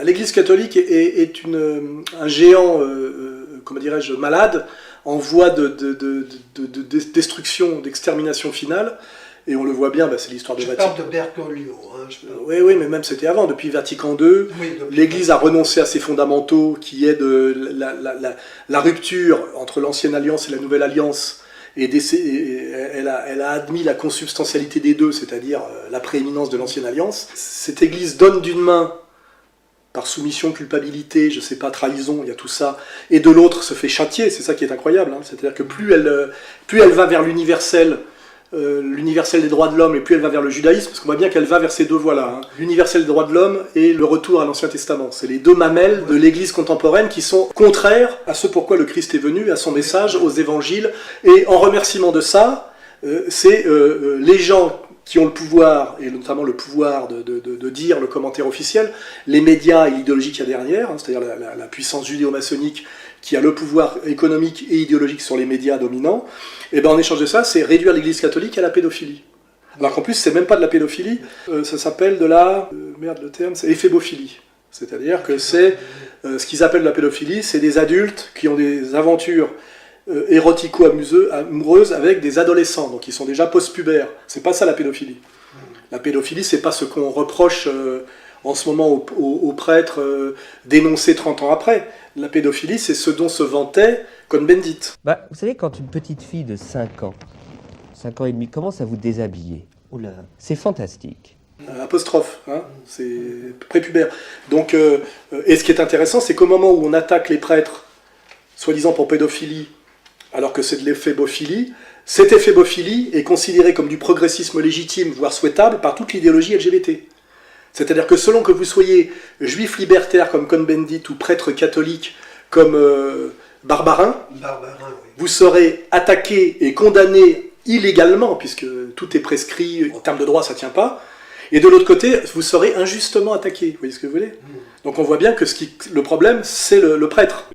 L'Église catholique est un géant, comment dirais-je, malade, en voie de destruction, d'extermination finale. Et on le voit bien, c'est l'histoire de Vatican. Je parle de Bergoglio. Oui, mais même c'était avant. Depuis Vatican II, l'Église a renoncé à ses fondamentaux, qui est de la rupture entre l'Ancienne Alliance et la Nouvelle Alliance. Et elle a admis la consubstantialité des deux, c'est-à-dire la prééminence de l'Ancienne Alliance. Cette Église donne d'une main, par soumission, culpabilité, je sais pas, trahison, il y a tout ça, et de l'autre se fait châtier, c'est ça qui est incroyable, hein. C'est-à-dire que plus elle va vers l'universel des droits de l'homme, et plus elle va vers le judaïsme, parce qu'on voit bien qu'elle va vers ces deux voies-là, hein. L'universel des droits de l'homme et le retour à l'Ancien Testament. C'est les deux mamelles de l'Église contemporaine qui sont contraires à ce pourquoi le Christ est venu, à son message, aux évangiles, et en remerciement de ça, c'est les gens qui ont le pouvoir, et notamment le pouvoir de dire le commentaire officiel, les médias et l'idéologie qu'il y a derrière, hein, c'est-à-dire la puissance judéo-maçonnique qui a le pouvoir économique et idéologique sur les médias dominants, et en échange de ça, c'est réduire l'Église catholique à la pédophilie. Alors qu'en plus, c'est même pas de la pédophilie, ça s'appelle de la... le terme, c'est éphébophilie. C'est-à-dire que c'est ce qu'ils appellent la pédophilie, c'est des adultes qui ont des aventures érotico-amoureuses avec des adolescents, donc ils sont déjà post-pubères. C'est pas ça la pédophilie. La pédophilie, c'est pas ce qu'on reproche en ce moment aux prêtres dénoncés 30 ans après. La pédophilie, c'est ce dont se vantait Cohn-Bendit. Vous savez, quand une petite fille de 5 ans et demi, commence à vous déshabiller, c'est fantastique. Apostrophe, hein, c'est prépubère. Donc, et ce qui est intéressant, c'est qu'au moment où on attaque les prêtres, soi-disant pour pédophilie, alors que c'est de l'éphébophilie, cette éphébophilie est considérée comme du progressisme légitime, voire souhaitable, par toute l'idéologie LGBT. C'est-à-dire que selon que vous soyez juif libertaire comme Cohn-Bendit ou prêtre catholique comme Barbarin, oui, vous serez attaqué et condamné illégalement, puisque tout est prescrit, en termes de droit ça ne tient pas, et de l'autre côté, vous serez injustement attaqué. Vous voyez ce que vous voulez ? Donc on voit bien que le problème, c'est le prêtre.